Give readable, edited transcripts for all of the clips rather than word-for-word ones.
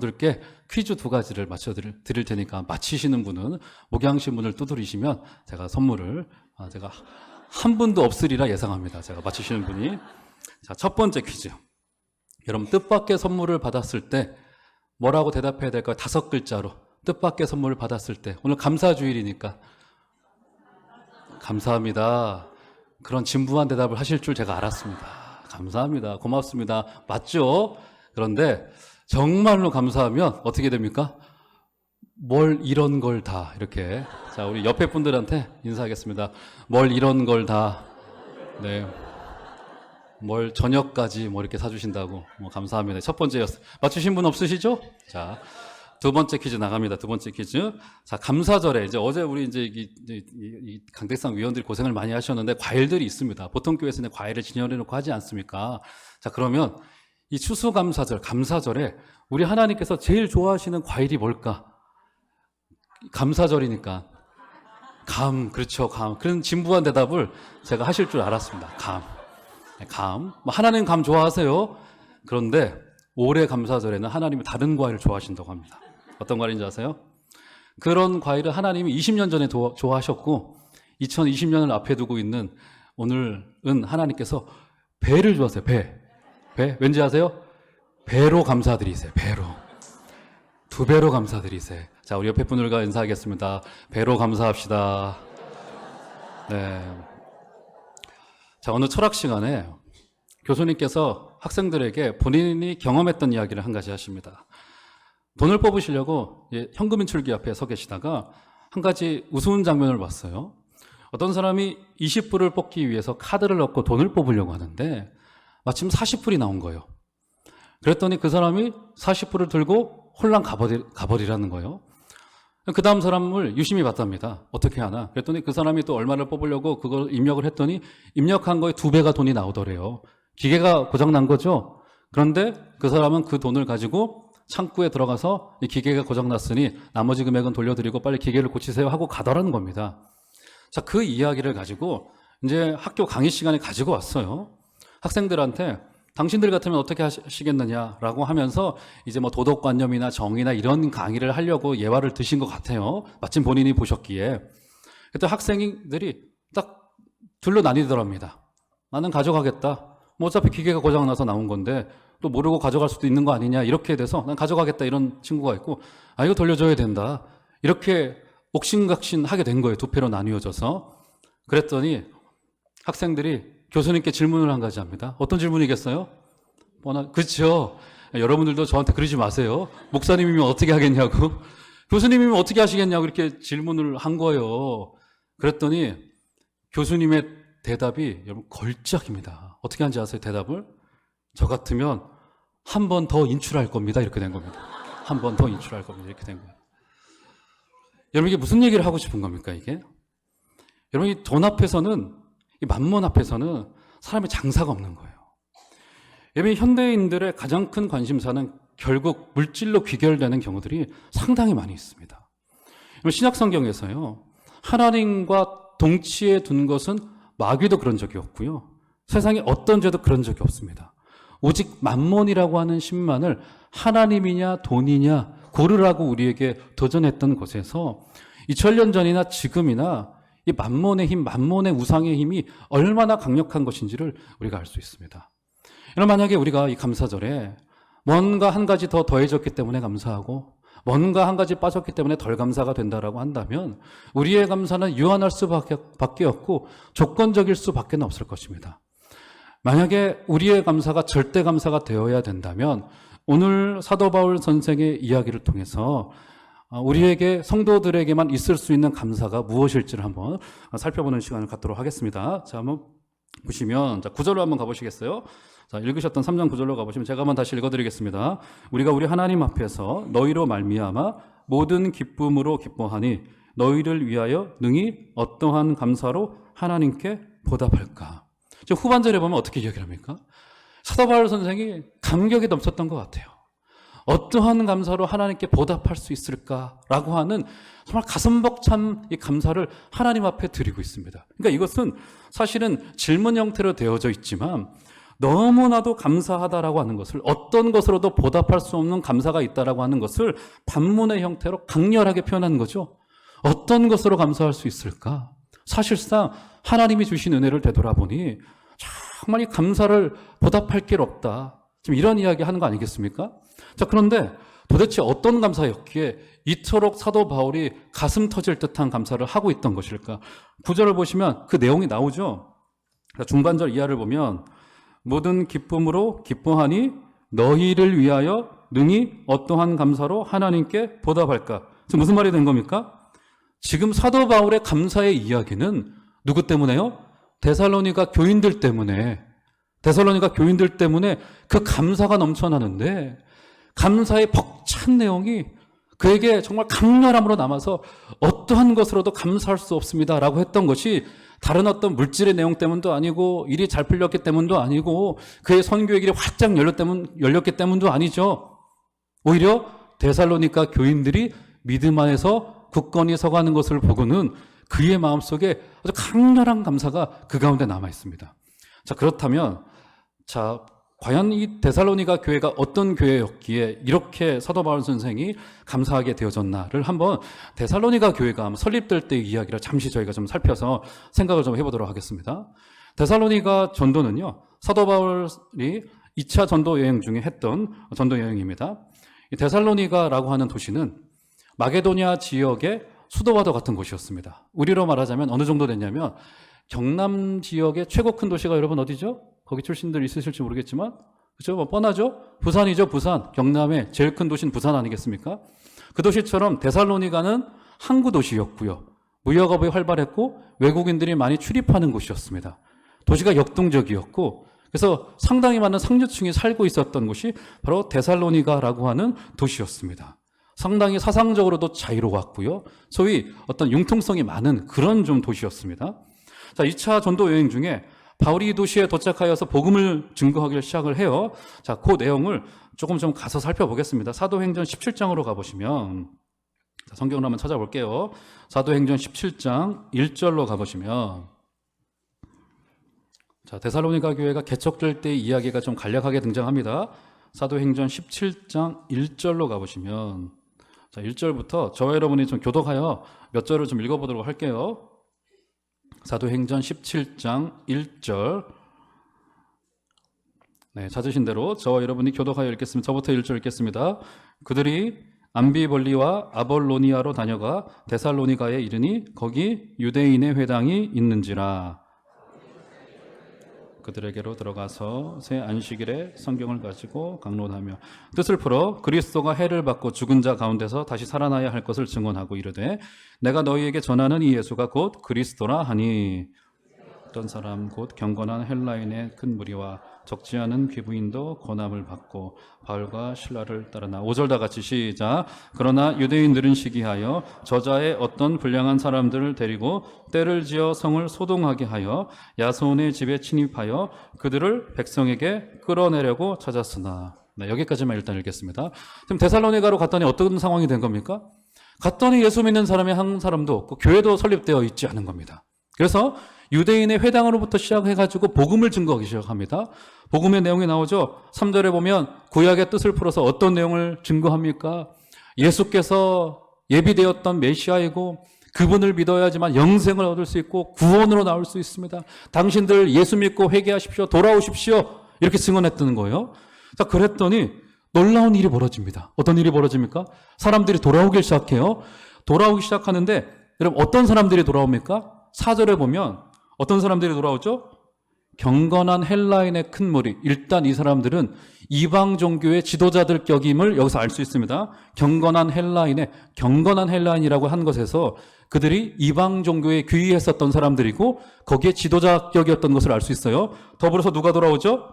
분들께 퀴즈 2가지를 맞춰드릴 테니까 맞히시는 분은 목양신문을 두드리시면 제가 선물을 제가 한 분도 없으리라 예상합니다. 제가 맞히시는 분이. 자, 첫 번째 퀴즈. 여러분, 뜻밖의 선물을 받았을 때 뭐라고 대답해야 될까요? 5글자로. 뜻밖의 선물을 받았을 때. 오늘 감사주일이니까. 감사합니다. 그런 진부한 대답을 하실 줄 제가 알았습니다. 감사합니다. 고맙습니다. 맞죠? 그런데 정말로 감사하면 어떻게 됩니까? 뭘 이런 걸 다 이렇게. 자, 우리 옆에 분들한테 인사하겠습니다. 뭘 이런 걸 다. 네. 뭘 저녁까지 뭐 이렇게 사주신다고. 감사합니다. 첫 번째였어요. 맞추신 분 없으시죠? 자, 두 번째 퀴즈 나갑니다. 두 번째 퀴즈. 자, 감사절에 이제 어제 우리 이제 이 강대상 위원들이 고생을 많이 하셨는데 과일들이 있습니다. 보통 교회에서는 과일을 진열해 놓고 하지 않습니까? 자, 그러면 이 추수감사절, 감사절에 우리 하나님께서 제일 좋아하시는 과일이 뭘까? 감사절이니까. 감, 그렇죠, 감. 그런 진부한 대답을 제가 하실 줄 알았습니다. 감. 하나님 감 좋아하세요? 그런데 올해 감사절에는 하나님이 다른 과일을 좋아하신다고 합니다. 어떤 과일인지 아세요? 그런 과일을 하나님이 20년 전에 좋아하셨고 2020년을 앞에 두고 있는 오늘은 하나님께서 배를 좋아하세요. 배. 왠지 아세요? 배로 감사드리세요. 배로. 2배로 감사드리세요. 자, 우리 옆에 분들과 인사하겠습니다. 배로 감사합시다. 네. 자, 오늘 철학 시간에 교수님께서 학생들에게 본인이 경험했던 이야기를 한 가지 하십니다. 돈을 뽑으시려고 현금인 출기 앞에 서 계시다가 한 가지 우스운 장면을 봤어요. 어떤 사람이 20불을 뽑기 위해서 카드를 넣고 돈을 뽑으려고 하는데 마침 40불이 나온 거예요. 그랬더니 그 사람이 40불을 들고 홀랑 가버리라는 거예요. 그 다음 사람을 유심히 봤답니다. 어떻게 하나? 그랬더니 그 사람이 또 얼마를 뽑으려고 그걸 입력을 했더니 입력한 거에 2배가 돈이 나오더래요. 기계가 고장난 거죠. 그런데 그 사람은 그 돈을 가지고 창구에 들어가서 이 기계가 고장났으니 나머지 금액은 돌려드리고 빨리 기계를 고치세요 하고 가더라는 겁니다. 자, 그 이야기를 가지고 이제 학교 강의 시간에 가지고 왔어요. 학생들한테 당신들 같으면 어떻게 하시겠느냐라고 하면서 이제 뭐 도덕관념이나 정의나 이런 강의를 하려고 예화를 드신 것 같아요. 마침 본인이 보셨기에. 그때 학생들이 딱 둘로 나뉘더랍니다. 나는 가져가겠다. 뭐 어차피 기계가 고장나서 나온 건데 또 모르고 가져갈 수도 있는 거 아니냐 이렇게 돼서 난 가져가겠다 이런 친구가 있고 이거 돌려줘야 된다. 이렇게 옥신각신 하게 된 거예요. 2패로 나뉘어져서. 그랬더니 학생들이 교수님께 질문을 한 가지 합니다. 어떤 질문이겠어요? 그렇죠. 여러분들도 저한테 그러지 마세요. 목사님이면 어떻게 하겠냐고. 교수님이면 어떻게 하시겠냐고 이렇게 질문을 한 거예요. 그랬더니 교수님의 대답이 여러분 걸작입니다. 어떻게 하는지 아세요? 대답을? 저 같으면 한 번 더 인출할 겁니다. 이렇게 된 겁니다. 한 번 더 인출할 겁니다. 이렇게 된 거예요. 여러분, 이게 무슨 얘기를 하고 싶은 겁니까, 이게? 여러분, 이 돈 앞에서는, 이 만몬 앞에서는 사람의 장사가 없는 거예요. 여러분, 현대인들의 가장 큰 관심사는 결국 물질로 귀결되는 경우들이 상당히 많이 있습니다. 여러분, 신약 성경에서요, 하나님과 동치에 둔 것은 마귀도 그런 적이 없고요. 세상에 어떤 죄도 그런 적이 없습니다. 오직 만몬이라고 하는 신만을 하나님이냐 돈이냐 고르라고 우리에게 도전했던 곳에서 2000년 전이나 지금이나 이 만몬의 힘, 만몬의 우상의 힘이 얼마나 강력한 것인지를 우리가 알 수 있습니다. 여러분, 만약에 우리가 이 감사절에 뭔가 한 가지 더 더해졌기 때문에 감사하고 뭔가 한 가지 빠졌기 때문에 덜 감사가 된다라고 한다면 우리의 감사는 유한할 수밖에 없고 조건적일 수밖에 없을 것입니다. 만약에 우리의 감사가 절대 감사가 되어야 된다면 오늘 사도 바울 선생의 이야기를 통해서 우리에게 성도들에게만 있을 수 있는 감사가 무엇일지를 한번 살펴보는 시간을 갖도록 하겠습니다. 자, 한번 보시면, 자, 9절로 한번 가보시겠어요? 자, 읽으셨던 3장 9절로 가보시면 제가 한번 다시 읽어드리겠습니다. 우리가 우리 하나님 앞에서 너희로 말미암아 모든 기쁨으로 기뻐하니 너희를 위하여 능히 어떠한 감사로 하나님께 보답할까? 지금 후반절에 보면 어떻게 이야기를 합니까? 사도 바울 선생이 감격이 넘쳤던 것 같아요. 어떠한 감사로 하나님께 보답할 수 있을까라고 하는 정말 가슴 벅찬 이 감사를 하나님 앞에 드리고 있습니다. 그러니까 이것은 사실은 질문 형태로 되어져 있지만 너무나도 감사하다라고 하는 것을, 어떤 것으로도 보답할 수 없는 감사가 있다라고 하는 것을 반문의 형태로 강렬하게 표현하는 거죠. 어떤 것으로 감사할 수 있을까? 사실상 하나님이 주신 은혜를 되돌아보니 정말 이 감사를 보답할 길 없다. 지금 이런 이야기 하는 거 아니겠습니까? 자, 그런데 도대체 어떤 감사였기에 이토록 사도 바울이 가슴 터질 듯한 감사를 하고 있던 것일까? 9절을 보시면 그 내용이 나오죠. 중반절 이하를 보면 모든 기쁨으로 기뻐하니 너희를 위하여 능히 어떠한 감사로 하나님께 보답할까? 지금 무슨 말이 된 겁니까? 지금 사도 바울의 감사의 이야기는 누구 때문에요? 데살로니가 교인들 때문에 그 감사가 넘쳐나는데 감사의 벅찬 내용이 그에게 정말 강렬함으로 남아서 어떠한 것으로도 감사할 수 없습니다라고 했던 것이 다른 어떤 물질의 내용 때문도 아니고 일이 잘 풀렸기 때문도 아니고 그의 선교의 길이 활짝 열렸기 때문도 아니죠. 오히려 데살로니가 교인들이 믿음 안에서 굳건히 서가는 것을 보고는 그의 마음속에 아주 강렬한 감사가 그 가운데 남아 있습니다. 자, 그렇다면 과연 이 데살로니가 교회가 어떤 교회였기에 이렇게 사도 바울 선생이 감사하게 되어졌나를 한번 데살로니가 교회가 설립될 때의 이야기를 잠시 저희가 좀 살펴서 생각을 좀 해보도록 하겠습니다. 데살로니가 전도는요, 사도 바울이 2차 전도 여행 중에 했던 전도 여행입니다. 이 데살로니가라고 하는 도시는 마게도니아 지역의 수도와도 같은 곳이었습니다. 우리로 말하자면 어느 정도 됐냐면 경남 지역의 최고 큰 도시가 여러분 어디죠? 거기 출신들 있으실지 모르겠지만, 그죠? 뭐 뻔하죠? 부산이죠, 부산. 경남의 제일 큰 도시는 부산 아니겠습니까? 그 도시처럼 데살로니가는 항구 도시였고요. 무역업이 활발했고 외국인들이 많이 출입하는 곳이었습니다. 도시가 역동적이었고, 그래서 상당히 많은 상류층이 살고 있었던 곳이 바로 데살로니가라고 하는 도시였습니다. 상당히 사상적으로도 자유로웠고요. 소위 어떤 융통성이 많은 그런 좀 도시였습니다. 자, 2차 전도 여행 중에 바울이 이 도시에 도착하여서 복음을 증거하기를 시작을 해요. 자, 그 내용을 조금 좀 가서 살펴보겠습니다. 사도행전 17장으로 가보시면, 성경을 한번 찾아볼게요. 사도행전 17장 1절로 가보시면, 자, 데살로니가 교회가 개척될 때의 이야기가 좀 간략하게 등장합니다. 사도행전 17장 1절로 가보시면, 자, 1절부터 저와 여러분이 좀 교독하여 몇 절을 좀 읽어보도록 할게요. 사도행전 17장 1절. 네, 찾으신 대로 저와 여러분이 교독하여 읽겠습니다. 저부터 1절 읽겠습니다. 그들이 암비볼리와 아볼로니아로 다녀가 데살로니가에 이르니 거기 유대인의 회당이 있는지라. 그들에게로 들어가서 새 안식일에 성경을 가지고 강론하며 뜻을 풀어 그리스도가 해를 받고 죽은 자 가운데서 다시 살아나야 할 것을 증언하고 이르되 내가 너희에게 전하는 이 예수가 곧 그리스도라 하니 어떤 사람 곧 경건한 헬라인의 큰 무리와 적지 않은 귀부인도 고난을 받고 바울과 실라를 따르나. 5절 다 같이 시작. 그러나 유대인들은 시기하여 저자의 어떤 불량한 사람들을 데리고 때를 지어 성을 소동하게 하여 야손의 집에 침입하여 그들을 백성에게 끌어내려고 찾았으나. 네, 여기까지만 일단 읽겠습니다. 지금 데살로니가로 갔더니 어떤 상황이 된 겁니까? 갔더니 예수 믿는 사람이 한 사람도 없고 교회도 설립되어 있지 않은 겁니다. 그래서 유대인의 회당으로부터 시작해가지고 복음을 증거하기 시작합니다. 복음의 내용이 나오죠. 3절에 보면 구약의 뜻을 풀어서 어떤 내용을 증거합니까? 예수께서 예비되었던 메시아이고 그분을 믿어야지만 영생을 얻을 수 있고 구원으로 나올 수 있습니다. 당신들 예수 믿고 회개하십시오. 돌아오십시오. 이렇게 증언했던 거예요. 자, 그랬더니 놀라운 일이 벌어집니다. 어떤 일이 벌어집니까? 사람들이 돌아오기 시작해요. 돌아오기 시작하는데 여러분 어떤 사람들이 돌아옵니까? 4절에 보면 어떤 사람들이 돌아오죠? 경건한 헬라인의 큰 무리. 일단 이 사람들은 이방 종교의 지도자들 격임을 여기서 알 수 있습니다. 경건한 헬라인이라고 한 것에서 그들이 이방 종교에 귀의했었던 사람들이고 거기에 지도자 격이었던 것을 알 수 있어요. 더불어서 누가 돌아오죠?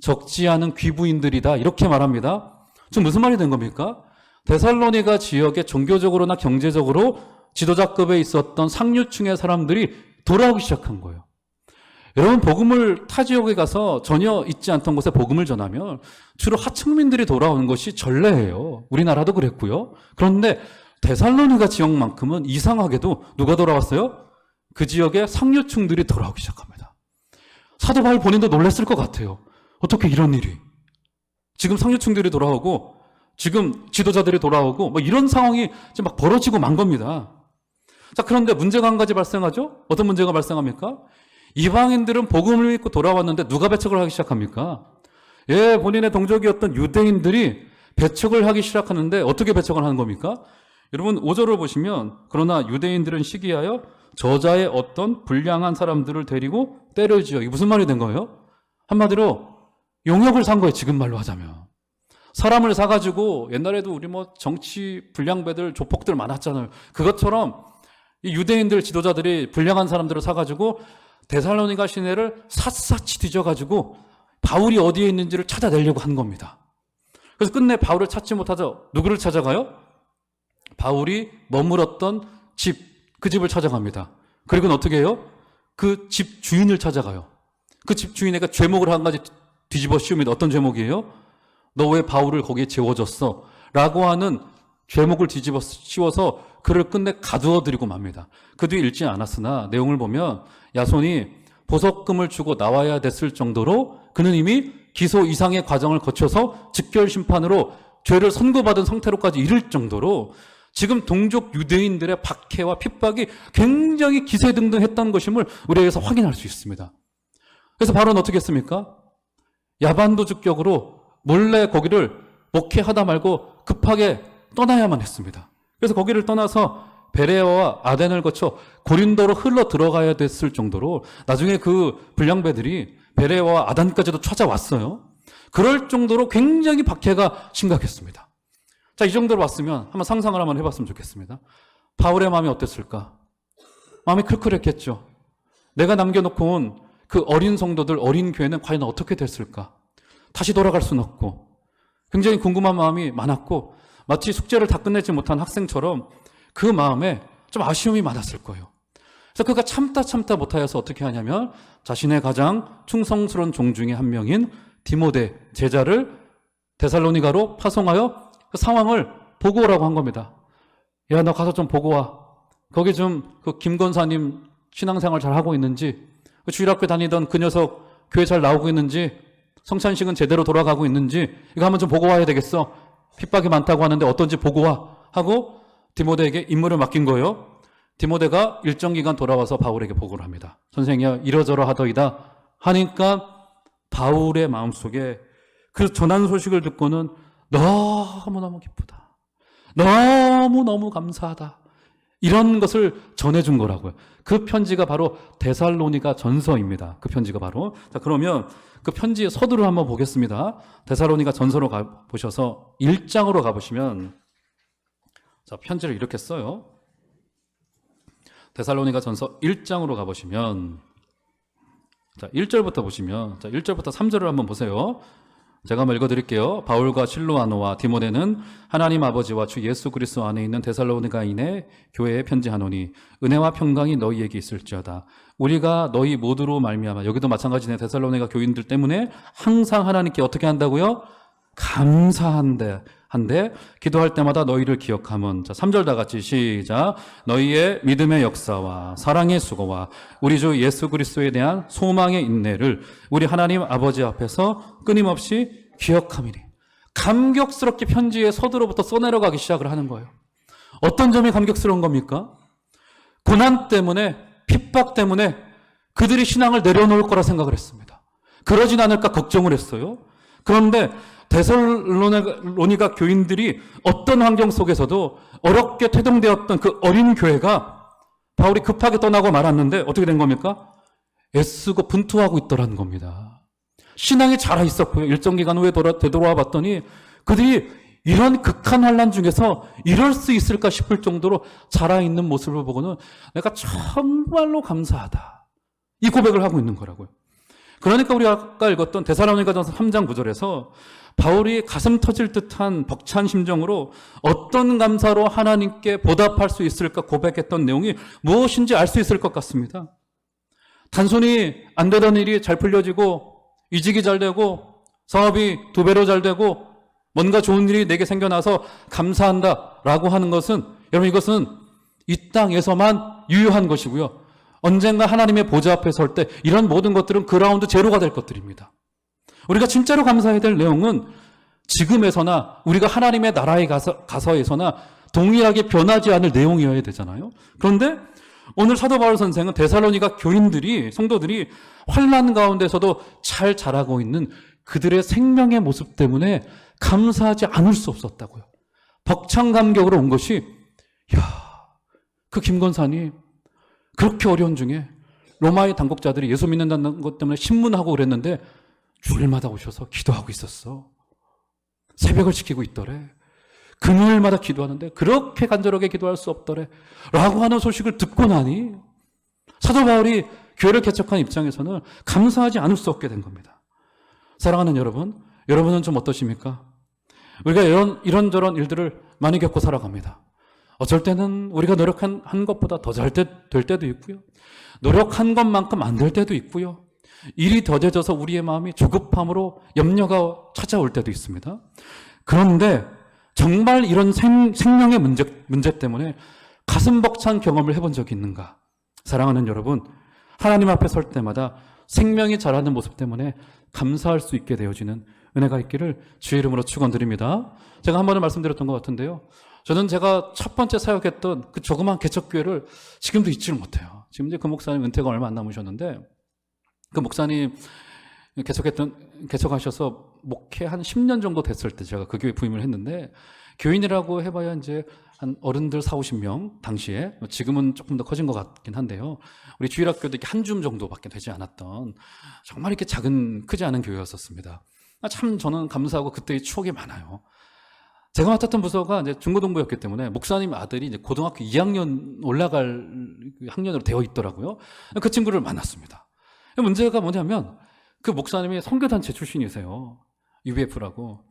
적지 않은 귀부인들이다. 이렇게 말합니다. 지금 무슨 말이 된 겁니까? 데살로니가 지역에 종교적으로나 경제적으로 지도자급에 있었던 상류층의 사람들이 돌아오기 시작한 거예요. 여러분, 복음을 타 지역에 가서 전혀 있지 않던 곳에 복음을 전하면 주로 하층민들이 돌아오는 것이 전례예요. 우리나라도 그랬고요. 그런데 데살로니가 지역만큼은 이상하게도 누가 돌아왔어요? 그 지역의 상류층들이 돌아오기 시작합니다. 사도 바울 본인도 놀랐을 것 같아요. 어떻게 이런 일이? 지금 상류층들이 돌아오고 지금 지도자들이 돌아오고 뭐 이런 상황이 지금 막 벌어지고 만 겁니다. 자, 그런데 문제가 한 가지 발생하죠? 어떤 문제가 발생합니까? 이방인들은 복음을 믿고 돌아왔는데 누가 배척을 하기 시작합니까? 예, 본인의 동족이었던 유대인들이 배척을 하기 시작하는데 어떻게 배척을 하는 겁니까? 여러분 5절을 보시면 그러나 유대인들은 시기하여 저자의 어떤 불량한 사람들을 데리고 때려지어. 이게 무슨 말이 된 거예요? 한마디로 용역을 산 거예요. 지금 말로 하자면. 사람을 사가지고 옛날에도 우리 뭐 정치 불량배들 조폭들 많았잖아요. 그것처럼 이 유대인들 지도자들이 불량한 사람들을 사가지고 데살로니가 시내를 샅샅이 뒤져가지고 바울이 어디에 있는지를 찾아내려고 한 겁니다. 그래서 끝내 바울을 찾지 못하자 누구를 찾아가요? 바울이 머물었던 집, 그 집을 찾아갑니다. 그리고는 어떻게 해요? 그 집 주인을 찾아가요. 그 집 주인에게 죄목을 한 가지 뒤집어 씌웁니다. 어떤 죄목이에요? 너 왜 바울을 거기에 재워줬어? 라고 하는 죄목을 뒤집어 씌워서 그를 끝내 가두어 드리고 맙니다. 그 뒤에 읽지 않았으나 내용을 보면 야손이 보석금을 주고 나와야 됐을 정도로 그는 이미 기소 이상의 과정을 거쳐서 직결 심판으로 죄를 선고받은 상태로까지 이를 정도로 지금 동족 유대인들의 박해와 핍박이 굉장히 기세등등했던 것임을 우리에게서 확인할 수 있습니다. 그래서 바로는 어떻게 했습니까? 야반도주격으로 몰래 거기를 목회하다 말고 급하게 떠나야만 했습니다. 그래서 거기를 떠나서 베레아와 아덴을 거쳐 고린도로 흘러 들어가야 됐을 정도로 나중에 그 불량배들이 베레아와 아단까지도 찾아왔어요. 그럴 정도로 굉장히 박해가 심각했습니다. 자, 이 정도로 왔으면 한번 상상을 한번 해봤으면 좋겠습니다. 바울의 마음이 어땠을까? 마음이 클클했겠죠. 내가 남겨놓고 온 그 어린 성도들, 어린 교회는 과연 어떻게 됐을까? 다시 돌아갈 수는 없고 굉장히 궁금한 마음이 많았고 마치 숙제를 다 끝내지 못한 학생처럼 그 마음에 좀 아쉬움이 많았을 거예요. 그래서 그가 참다 못하여서 어떻게 하냐면 자신의 가장 충성스러운 종 중에 한 명인 디모데 제자를 데살로니가로 파송하여 그 상황을 보고 오라고 한 겁니다. 야, 너 가서 좀 보고 와. 거기 좀 그 김건사님 신앙생활 잘 하고 있는지, 그 주일학교 다니던 그 녀석 교회 잘 나오고 있는지, 성찬식은 제대로 돌아가고 있는지 이거 한번 좀 보고 와야 되겠어. 핍박이 많다고 하는데 어떤지 보고 와 하고 디모데에게 임무를 맡긴 거예요. 디모데가 일정 기간 돌아와서 바울에게 보고를 합니다. 선생이야, 이러저러 하더이다 하니까 바울의 마음속에 그 전한 소식을 듣고는 너무너무 기쁘다, 너무너무 감사하다, 이런 것을 전해준 거라고요. 그 편지가 바로 데살로니가 전서입니다. 그 편지가 바로. 자, 그러면 그 편지의 서두를 한번 보겠습니다. 데살로니가 전서로 가보셔서 1장으로 가보시면, 자, 편지를 이렇게 써요. 데살로니가 전서 1장으로 가보시면, 자, 1절부터 보시면, 자, 1절부터 3절을 한번 보세요. 제가 한번 읽어드릴게요. 바울과 실로아노와 디모데는 하나님 아버지와 주 예수 그리스도 안에 있는 데살로니가인의 교회에 편지하노니 은혜와 평강이 너희에게 있을지어다. 우리가 너희 모두로 말미암아, 여기도 마찬가지네. 데살로니가 교인들 때문에 항상 하나님께 어떻게 한다고요? 감사한데 기도할 때마다 너희를 기억하면. 자, 3절 다 같이 시작. 너희의 믿음의 역사와 사랑의 수고와 우리 주 예수 그리스도에 대한 소망의 인내를 우리 하나님 아버지 앞에서 끊임없이 기억함이니. 감격스럽게 편지의 서두로부터 써내려가기 시작을 하는 거예요. 어떤 점이 감격스러운 겁니까? 고난 때문에, 핍박 때문에 그들이 신앙을 내려놓을 거라 생각을 했습니다. 그러진 않을까 걱정을 했어요. 그런데 데살로니가 교인들이 어떤 환경 속에서도 어렵게 태동되었던 그 어린 교회가 바울이 급하게 떠나고 말았는데 어떻게 된 겁니까? 애쓰고 분투하고 있더라는 겁니다. 신앙이 자라 있었고요. 일정 기간 후에 되돌아와 봤더니 그들이 이런 극한 환난 중에서 이럴 수 있을까 싶을 정도로 자라 있는 모습을 보고는 내가 정말로 감사하다, 이 고백을 하고 있는 거라고요. 그러니까 우리가 아까 읽었던 데살로니가전서 3장 9절에서 바울이 가슴 터질 듯한 벅찬 심정으로 어떤 감사로 하나님께 보답할 수 있을까 고백했던 내용이 무엇인지 알 수 있을 것 같습니다. 단순히 안 되던 일이 잘 풀려지고 이직이 잘 되고 사업이 2배로 잘 되고 뭔가 좋은 일이 내게 생겨나서 감사한다라고 하는 것은, 여러분, 이것은 이 땅에서만 유효한 것이고요. 언젠가 하나님의 보좌 앞에 설 때 이런 모든 것들은 그라운드 제로가 될 것들입니다. 우리가 진짜로 감사해야 될 내용은 지금에서나 우리가 하나님의 나라에 가서에서나 동일하게 변하지 않을 내용이어야 되잖아요. 그런데 오늘 사도 바울 선생은 데살로니가 교인들이, 성도들이 환난 가운데서도 잘 자라고 있는 그들의 생명의 모습 때문에 감사하지 않을 수 없었다고요. 벅찬 감격으로 온 것이, 그 김건사님 그렇게 어려운 중에 로마의 당국자들이 예수 믿는다는 것 때문에 신문하고 그랬는데 주일마다 오셔서 기도하고 있었어. 새벽을 지키고 있더래. 금요일마다 기도하는데 그렇게 간절하게 기도할 수 없더래. 라고 하는 소식을 듣고 나니 사도 바울이 교회를 개척한 입장에서는 감사하지 않을 수 없게 된 겁니다. 사랑하는 여러분, 여러분은 좀 어떠십니까? 우리가 이런저런 일들을 많이 겪고 살아갑니다. 어쩔 때는 우리가 노력한 것보다 더 잘 될 때도 있고요. 노력한 것만큼 안 될 때도 있고요. 일이 더뎌져서 우리의 마음이 조급함으로 염려가 찾아올 때도 있습니다. 그런데 정말 이런 생명의 문제 때문에 가슴 벅찬 경험을 해본 적이 있는가? 사랑하는 여러분, 하나님 앞에 설 때마다 생명이 자라는 모습 때문에 감사할 수 있게 되어지는 은혜가 있기를 주의 이름으로 축원드립니다. 제가 한 번은 말씀드렸던 것 같은데요. 저는 제가 첫 번째 사역했던 그 조그만 개척교회를 지금도 잊지를 못해요. 지금 이제 그 목사님 은퇴가 얼마 안 남으셨는데 그 목사님 개척하셔서 목회 한 10년 정도 됐을 때 제가 그 교회 부임을 했는데 교인이라고 해봐야 이제 한 어른들 40-50명 당시에, 지금은 조금 더 커진 것 같긴 한데요. 우리 주일학교도 이렇게 한 줌 정도밖에 되지 않았던 정말 이렇게 크지 않은 교회였었습니다. 참 저는 감사하고 그때의 추억이 많아요. 제가 맡았던 부서가 이제 중고등부였기 때문에 목사님 아들이 이제 고등학교 2학년 올라갈 학년으로 되어 있더라고요. 그 친구를 만났습니다. 문제가 뭐냐면 그 목사님이 선교단체 출신이세요. UBF라고.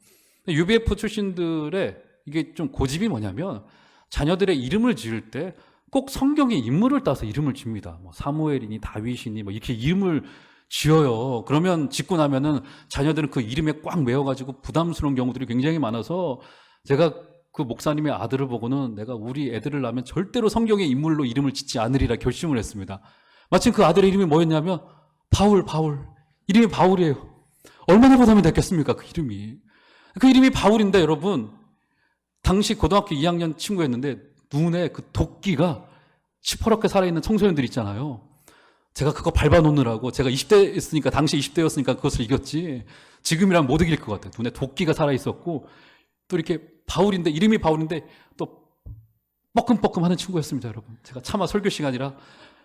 UBF 출신들의 이게 좀 고집이 뭐냐면 자녀들의 이름을 지을 때 꼭 성경의 인물을 따서 이름을 집니다. 뭐 사무엘이니 다윗이니 뭐 이렇게 이름을 지어요. 그러면 짓고 나면은 자녀들은 그 이름에 꽉 매어가지고 부담스러운 경우들이 굉장히 많아서 제가 그 목사님의 아들을 보고는 내가 우리 애들을 낳으면 절대로 성경의 인물로 이름을 짓지 않으리라 결심을 했습니다. 마침 그 아들의 이름이 뭐였냐면 바울. 이름이 바울이에요. 얼마나 부담이 됐겠습니까? 그 이름이 바울인데 여러분, 당시 고등학교 2학년 친구였는데 눈에 그 도끼가 시퍼렇게 살아있는 청소년들 있잖아요. 제가 그거 밟아놓느라고, 제가 20대였으니까, 당시 20대였으니까 그것을 이겼지, 지금이라면 못 이길 것 같아요. 눈에 도끼가 살아있었고, 또 이렇게 이름이 바울인데, 또 뻐끔뻐끔 하는 친구였습니다, 여러분. 제가 차마 설교 시간이라,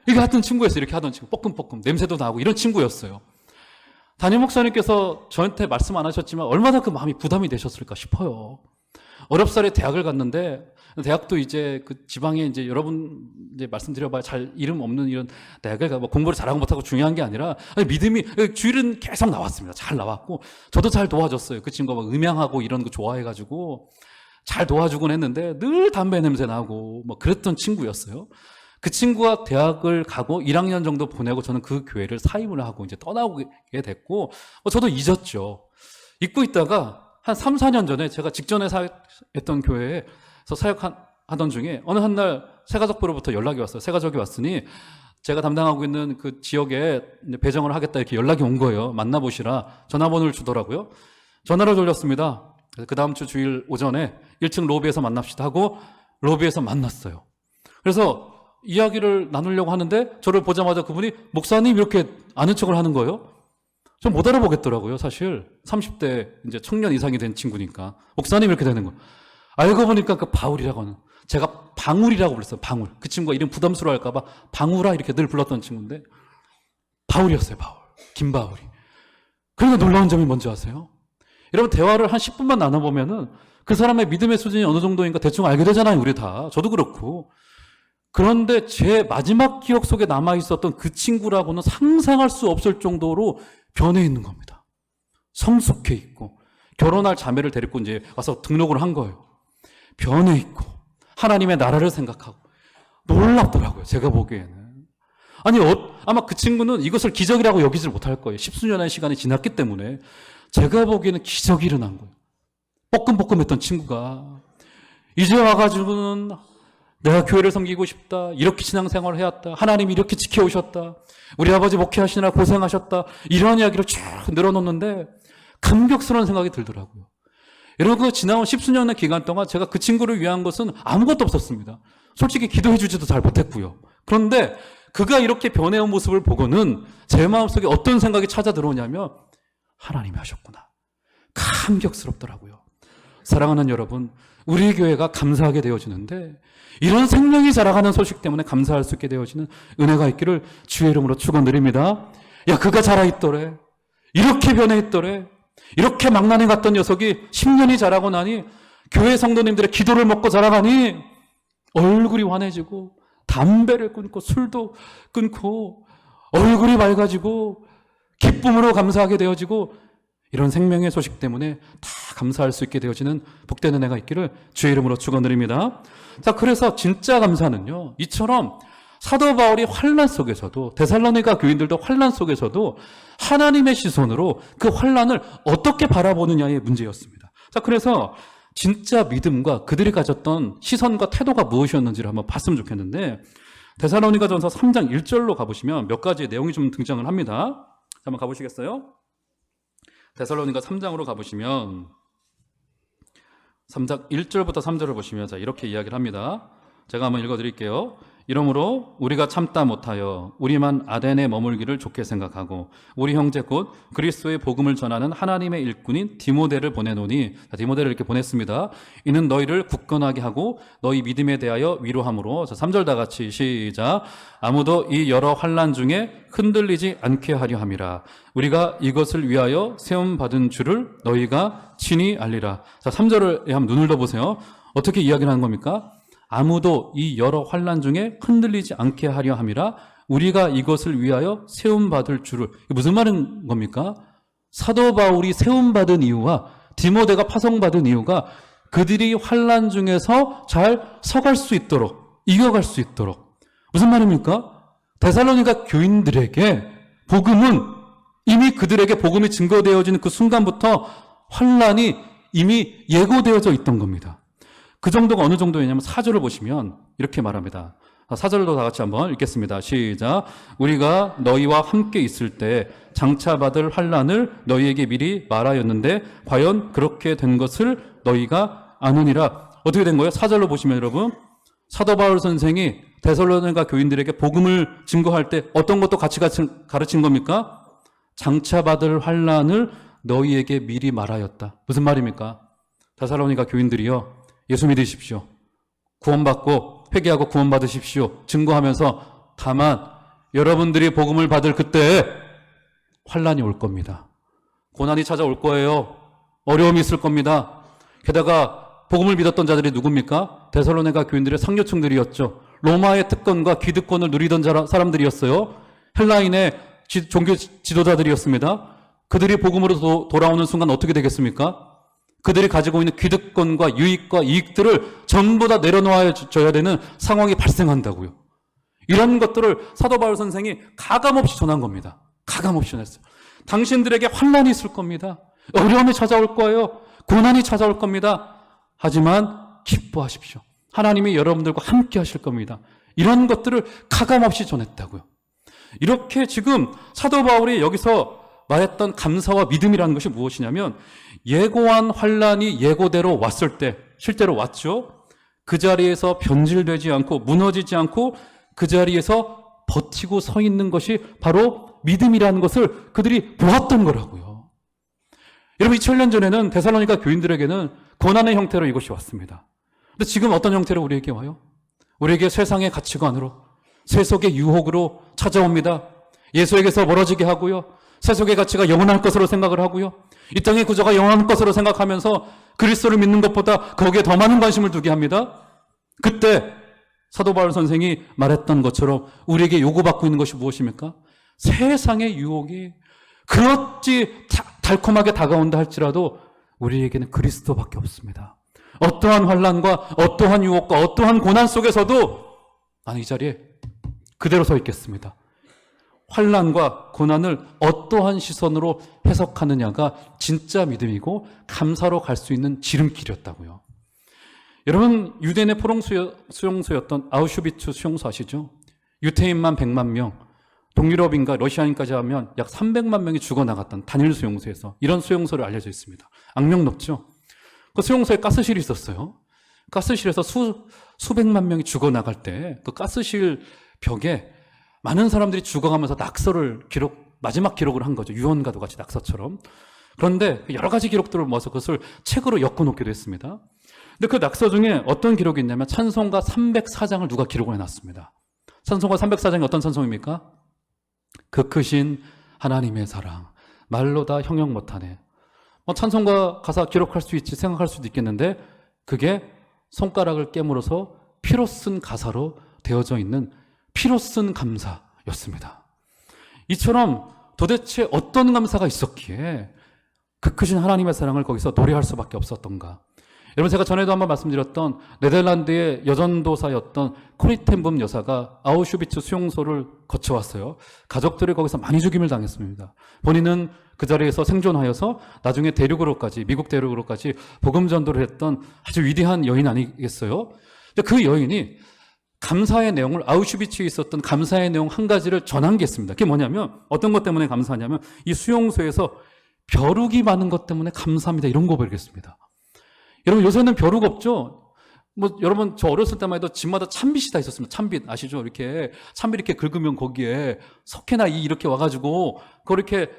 이렇게 하던 친구였어요. 이렇게 하던 친구. 뻐끔뻐끔. 냄새도 나고, 이런 친구였어요. 담임 목사님께서 저한테 말씀 안 하셨지만, 얼마나 그 마음이 부담이 되셨을까 싶어요. 어렵사리 대학을 갔는데, 대학도 이제 그 지방에 이제 여러분 이제 말씀드려봐야 잘 이름 없는 이런 대학을 가, 뭐 공부를 잘하고 못하고 중요한 게 아니라 믿음이, 주일은 계속 나왔습니다. 잘 나왔고 저도 잘 도와줬어요. 그 친구가 막 음향하고 이런 거 좋아해가지고 잘 도와주곤 했는데 늘 담배 냄새 나고 뭐 그랬던 친구였어요. 그 친구가 대학을 가고 1학년 정도 보내고 저는 그 교회를 사임을 하고 이제 떠나게 됐고 저도 잊었죠. 잊고 있다가 한 3-4년 전에 제가 직전에 사역했던 교회에서 사역하던 중에 어느 한 날 새가족부로부터 연락이 왔어요. 새가족이 왔으니 제가 담당하고 있는 그 지역에 배정을 하겠다 이렇게 연락이 온 거예요. 만나보시라 전화번호를 주더라고요. 전화를 돌렸습니다. 그 다음 주 주일 오전에 1층 로비에서 만납시다 하고 로비에서 만났어요. 그래서 이야기를 나누려고 하는데 저를 보자마자 그분이 목사님 이렇게 아는 척을 하는 거예요. 좀 못 알아보겠더라고요, 사실. 30대 이제 청년 이상이 된 친구니까. 목사님 이렇게 되는 거. 알고 보니까 그 바울이라고 하는, 제가 방울이라고 불렀어요, 방울. 그 친구가 이름 부담스러워 할까봐 방울아 이렇게 늘 불렀던 친구인데 바울이었어요, 바울. 김바울이. 그런데 놀라운 점이 뭔지 아세요? 여러분, 대화를 한 10분만 나눠보면은 그 사람의 믿음의 수준이 어느 정도인가 대충 알게 되잖아요, 우리 다. 저도 그렇고. 그런데 제 마지막 기억 속에 남아있었던 그 친구라고는 상상할 수 없을 정도로 변해 있는 겁니다. 성숙해 있고, 결혼할 자매를 데리고 이제 와서 등록을 한 거예요. 변해 있고, 하나님의 나라를 생각하고, 놀랍더라고요, 제가 보기에는. 아니, 아마 그 친구는 이것을 기적이라고 여기질 못할 거예요. 10수년의 시간이 지났기 때문에. 제가 보기에는 기적이 일어난 거예요. 뻐끔뻐끔했던 친구가 이제 와가지고는 내가 교회를 섬기고 싶다, 이렇게 신앙생활을 해왔다, 하나님이 이렇게 지켜오셨다, 우리 아버지 목회하시느라 고생하셨다, 이런 이야기를 쭉 늘어놓는데 감격스러운 생각이 들더라고요. 여러분, 그 지나온 10수년의 기간 동안 제가 그 친구를 위한 것은 아무것도 없었습니다. 솔직히 기도해 주지도 잘 못했고요. 그런데 그가 이렇게 변해온 모습을 보고는 제 마음속에 어떤 생각이 찾아 들어오냐면 하나님이 하셨구나. 감격스럽더라고요. 사랑하는 여러분, 우리 교회가 감사하게 되어지는데 이런 생명이 자라가는 소식 때문에 감사할 수 있게 되어지는 은혜가 있기를 주의 이름으로 축원드립니다. 야, 그가 자라있더래. 이렇게 변해있더래. 이렇게 망나니 갔던 녀석이 10년이 자라고 나니 교회 성도님들의 기도를 먹고 자라가니 얼굴이 환해지고 담배를 끊고 술도 끊고 얼굴이 맑아지고 기쁨으로 감사하게 되어지고 이런 생명의 소식 때문에 다 감사할 수 있게 되어지는 복된 은혜가 있기를 주의 이름으로 축원드립니다. 자, 그래서 진짜 감사는요, 이처럼 사도 바울이 환난 속에서도, 데살로니가 교인들도 환난 속에서도 하나님의 시선으로 그 환난을 어떻게 바라보느냐의 문제였습니다. 자, 그래서 진짜 믿음과 그들이 가졌던 시선과 태도가 무엇이었는지를 한번 봤으면 좋겠는데, 데살로니가전서 3장 1절로 가보시면 몇 가지 내용이 좀 등장을 합니다. 한번 가보시겠어요? 데살로니가 3장으로 가보시면 3장 1절부터 3절을 보시면 자, 이렇게 이야기를 합니다. 제가 한번 읽어드릴게요. 이러므로 우리가 참다 못하여 우리만 아덴에 머물기를 좋게 생각하고 우리 형제 곧 그리스도의 복음을 전하는 하나님의 일꾼인 디모데를 보내노니, 자, 디모데를 이렇게 보냈습니다. 이는 너희를 굳건하게 하고 너희 믿음에 대하여 위로함으로, 자, 3절 다 같이 시작. 아무도 이 여러 환난 중에 흔들리지 않게 하려 함이라. 우리가 이것을 위하여 세움 받은 줄을 너희가 친히 알리라. 자, 3절을 한번 눈을 떠보세요. 어떻게 이야기를 하는 겁니까? 아무도 이 여러 환난 중에 흔들리지 않게 하려 함이라. 우리가 이것을 위하여 세움받을 줄을. 이게 무슨 말인 겁니까? 사도 바울이 세움받은 이유와 디모데가 파송받은 이유가 그들이 환난 중에서 잘 서갈 수 있도록, 이겨갈 수 있도록. 무슨 말입니까? 데살로니가 교인들에게 복음은 이미 그들에게 복음이 증거되어지는 그 순간부터 환난이 이미 예고되어져 있던 겁니다. 그 정도가 어느 정도였냐면 4절을 보시면 이렇게 말합니다. 4절도 다 같이 한번 읽겠습니다. 시작. 우리가 너희와 함께 있을 때 장차 받을 환난을 너희에게 미리 말하였는데 과연 그렇게 된 것을 너희가 아느니라. 어떻게 된 거예요? 4절로 보시면 여러분, 사도 바울 선생이 데살로니가 교인들에게 복음을 증거할 때 어떤 것도 같이 가르친 겁니까? 장차 받을 환난을 너희에게 미리 말하였다. 무슨 말입니까? 데살로니가 교인들이요, 예수 믿으십시오. 구원받고 회개하고 구원받으십시오. 증거하면서 다만 여러분들이 복음을 받을 그때에 환난이 올 겁니다. 고난이 찾아올 거예요. 어려움이 있을 겁니다. 게다가 복음을 믿었던 자들이 누굽니까? 데살로니가 교인들의 상류층들이었죠. 로마의 특권과 기득권을 누리던 사람들이었어요. 헬라인의 종교 지도자들이었습니다. 그들이 복음으로 돌아오는 순간 어떻게 되겠습니까? 그들이 가지고 있는 기득권과 유익과 이익들을 전부 다 내려놓아줘야 되는 상황이 발생한다고요. 이런 것들을 사도 바울 선생이 가감없이 전한 겁니다. 가감없이 전했어요. 당신들에게 환난이 있을 겁니다. 어려움이 찾아올 거예요. 고난이 찾아올 겁니다. 하지만 기뻐하십시오. 하나님이 여러분들과 함께 하실 겁니다. 이런 것들을 가감없이 전했다고요. 이렇게 지금 사도 바울이 여기서 말했던 감사와 믿음이라는 것이 무엇이냐면, 예고한 환난이 예고대로 왔을 때, 실제로 왔죠. 그 자리에서 변질되지 않고 무너지지 않고 그 자리에서 버티고 서 있는 것이 바로 믿음이라는 것을 그들이 보았던 거라고요. 여러분, 2000년 전에는 데살로니가 교인들에게는 고난의 형태로 이것이 왔습니다. 근데 지금 어떤 형태로 우리에게 와요? 우리에게 세상의 가치관으로, 세속의 유혹으로 찾아옵니다. 예수에게서 멀어지게 하고요, 세속의 가치가 영원할 것으로 생각을 하고요, 이 땅의 구조가 영원할 것으로 생각하면서 그리스도를 믿는 것보다 거기에 더 많은 관심을 두게 합니다. 그때 사도 바울 선생이 말했던 것처럼 우리에게 요구받고 있는 것이 무엇입니까? 세상의 유혹이 그렇지 달콤하게 다가온다 할지라도 우리에게는 그리스도밖에 없습니다. 어떠한 환난과 어떠한 유혹과 어떠한 고난 속에서도 나는 이 자리에 그대로 서 있겠습니다. 환난과 고난을 어떠한 시선으로 해석하느냐가 진짜 믿음이고 감사로 갈 수 있는 지름길이었다고요. 여러분, 유대인의 포롱 수용소였던 아우슈비츠 수용소 아시죠? 유태인만 100만 명, 동유럽인가 러시아인까지 하면 약 300만 명이 죽어나갔던 단일 수용소에서 이런 수용소를 알려져 있습니다. 악명 높죠? 그 수용소에 가스실이 있었어요. 가스실에서 수백만 명이 죽어나갈 때 그 가스실 벽에 많은 사람들이 죽어가면서 낙서를 마지막 기록을 한 거죠. 유언과도 같이 낙서처럼. 그런데 여러 가지 기록들을 모아서 그것을 책으로 엮어놓기도 했습니다. 근데 그 낙서 중에 어떤 기록이 있냐면 찬송가 304장을 누가 기록을 해놨습니다. 찬송가 304장이 어떤 찬송입니까? 그 크신 하나님의 사랑 말로 다 형용 못하네. 찬송가 가사 기록할 수 있지 생각할 수도 있겠는데 그게 손가락을 깨물어서 피로 쓴 가사로 되어져 있는 피로 쓴 감사였습니다. 이처럼 도대체 어떤 감사가 있었기에 그 크신 하나님의 사랑을 거기서 노래할 수밖에 없었던가. 여러분, 제가 전에도 한번 말씀드렸던 네덜란드의 여전도사였던 코리텐붐 여사가 아우슈비츠 수용소를 거쳐왔어요. 가족들이 거기서 많이 죽임을 당했습니다. 본인은 그 자리에서 생존하여서 나중에 대륙으로까지, 미국 대륙으로까지 복음 전도를 했던 아주 위대한 여인 아니겠어요? 근데 그 여인이 감사의 내용을, 아우슈비츠에 있었던 감사의 내용 한 가지를 전한 게 있습니다. 그게 뭐냐면, 어떤 것 때문에 감사하냐면 이 수용소에서 벼룩이 많은 것 때문에 감사합니다, 이런 고백을 했습니다. 여러분, 요새는 벼룩 없죠? 여러분, 저 어렸을 때만 해도 집마다 참빗이 다 있었습니다. 참빗 아시죠? 이렇게 참빗 이렇게 긁으면 거기에 석회나 이 이렇게 와가지고 그걸 이렇게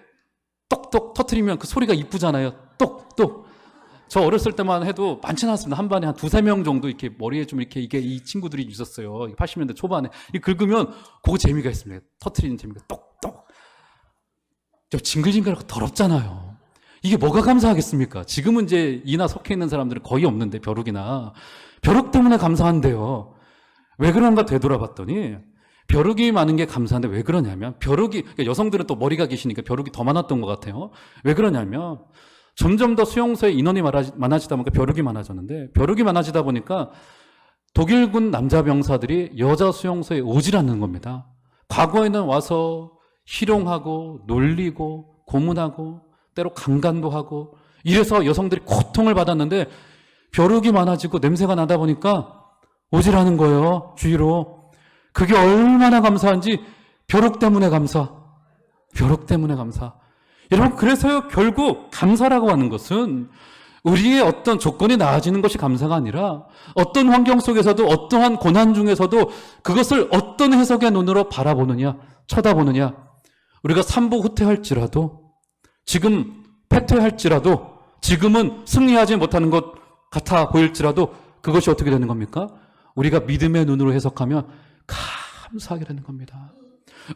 똑똑 터트리면 그 소리가 이쁘잖아요. 똑똑. 저 어렸을 때만 해도 많지는 않습니다. 한 반에 한 두세 명 정도 이렇게 머리에 좀 이렇게 이 친구들이 있었어요. 80년대 초반에. 이 긁으면 그거 재미가 있습니다. 터트리는 재미가 똑똑. 저 징글징글하고 더럽잖아요. 이게 뭐가 감사하겠습니까? 지금은 이제 이나 석회 있는 사람들은 거의 없는데, 벼룩이나. 벼룩 때문에 감사한데요. 왜 그런가 되돌아봤더니 벼룩이 많은 게 감사한데 왜 그러냐면 그러니까 여성들은 또 머리가 기시니까 벼룩이 더 많았던 것 같아요. 왜 그러냐면 점점 더 수용소에 인원이 많아지다 보니까 벼룩이 많아졌는데, 벼룩이 많아지다 보니까 독일군 남자 병사들이 여자 수용소에 오질 않는 겁니다. 과거에는 와서 희롱하고 놀리고 고문하고 때로 강간도 하고 이래서 여성들이 고통을 받았는데 벼룩이 많아지고 냄새가 나다 보니까 오질 않은 거예요. 주위로. 그게 얼마나 감사한지. 벼룩 때문에 감사. 벼룩 때문에 감사. 여러분, 그래서요, 결국 감사라고 하는 것은 우리의 어떤 조건이 나아지는 것이 감사가 아니라 어떤 환경 속에서도 어떠한 고난 중에서도 그것을 어떤 해석의 눈으로 바라보느냐, 쳐다보느냐. 우리가 삼복 후퇴할지라도, 지금 패퇴할지라도, 지금은 승리하지 못하는 것 같아 보일지라도 그것이 어떻게 되는 겁니까? 우리가 믿음의 눈으로 해석하면 감사하게 되는 겁니다.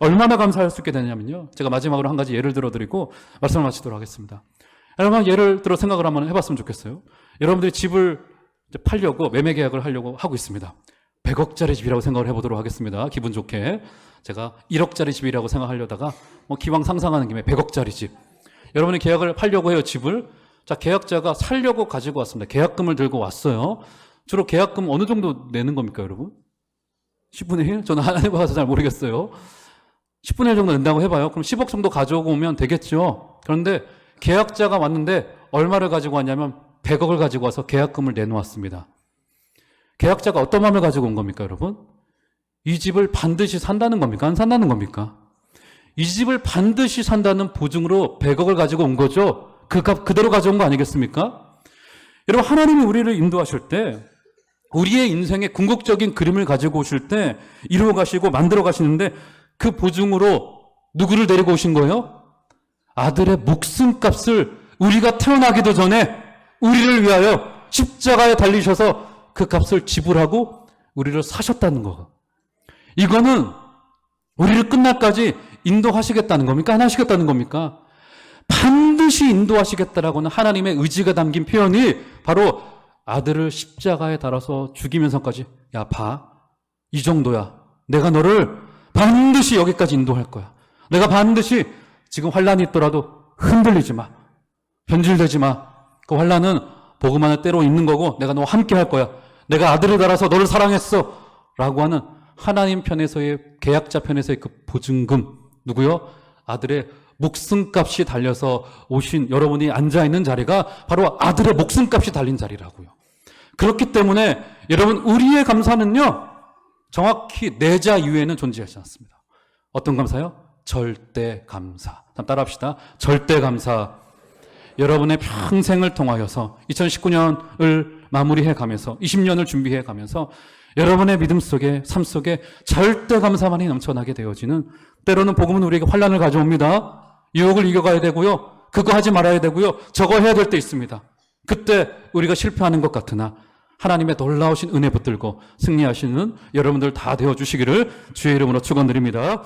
얼마나 감사할 수 있게 되냐면요, 제가 마지막으로 한 가지 예를 들어드리고 말씀을 마치도록 하겠습니다. 여러분, 예를 들어 생각을 한번 해봤으면 좋겠어요. 여러분들이 집을 팔려고 매매 계약을 하려고 하고 있습니다. 100억짜리 집이라고 생각을 해보도록 하겠습니다. 기분 좋게. 제가 1억짜리 집이라고 생각하려다가 기왕 상상하는 김에 100억짜리 집. 여러분이 계약을 팔려고 해요, 집을. 자, 계약자가 살려고 가지고 왔습니다. 계약금을 들고 왔어요. 주로 계약금 어느 정도 내는 겁니까, 여러분? 10분의 1? 저는 안 해봐서 잘 모르겠어요. 10분의 1 정도 낸다고 해봐요. 그럼 10억 정도 가져오고 오면 되겠죠. 그런데 계약자가 왔는데 얼마를 가지고 왔냐면 100억을 가지고 와서 계약금을 내놓았습니다. 계약자가 어떤 마음을 가지고 온 겁니까, 여러분? 이 집을 반드시 산다는 겁니까? 안 산다는 겁니까? 이 집을 반드시 산다는 보증으로 100억을 가지고 온 거죠. 그 값 그대로 가져온 거 아니겠습니까? 여러분, 하나님이 우리를 인도하실 때, 우리의 인생의 궁극적인 그림을 가지고 오실 때 이루어 가시고 만들어 가시는데 그 보증으로 누구를 데리고 오신 거예요? 아들의 목숨값을 우리가 태어나기도 전에 우리를 위하여 십자가에 달리셔서 그 값을 지불하고 우리를 사셨다는 거. 이거는 우리를 끝날까지 인도하시겠다는 겁니까? 안 하시겠다는 겁니까? 반드시 인도하시겠다라고는 하나님의 의지가 담긴 표현이 바로 아들을 십자가에 달아서 죽이면서까지, 야, 봐. 이 정도야. 내가 너를 반드시 여기까지 인도할 거야. 내가 반드시 지금 환란이 있더라도 흔들리지 마. 변질되지 마. 그 환란은 복음 안에 때로 있는 거고 내가 너와 함께 할 거야. 내가 아들을 달아서 너를 사랑했어. 라고 하는 하나님 편에서의, 계약자 편에서의 그 보증금. 누구요? 아들의 목숨값이 달려서 오신 여러분이 앉아있는 자리가 바로 아들의 목숨값이 달린 자리라고요. 그렇기 때문에 여러분, 우리의 감사는요, 정확히 내자 이외에는 존재하지 않습니다. 어떤 감사요? 절대 감사. 따라합시다. 절대 감사. 여러분의 평생을 통하여서 2019년을 마무리해 가면서 20년을 준비해 가면서 여러분의 믿음 속에, 삶 속에 절대 감사만이 넘쳐나게 되어지는, 때로는 복음은 우리에게 환난을 가져옵니다. 유혹을 이겨가야 되고요. 그거 하지 말아야 되고요. 저거 해야 될 때 있습니다. 그때 우리가 실패하는 것 같으나 하나님의 놀라우신 은혜 붙들고 승리하시는 여러분들 다 되어주시기를 주의 이름으로 축원드립니다.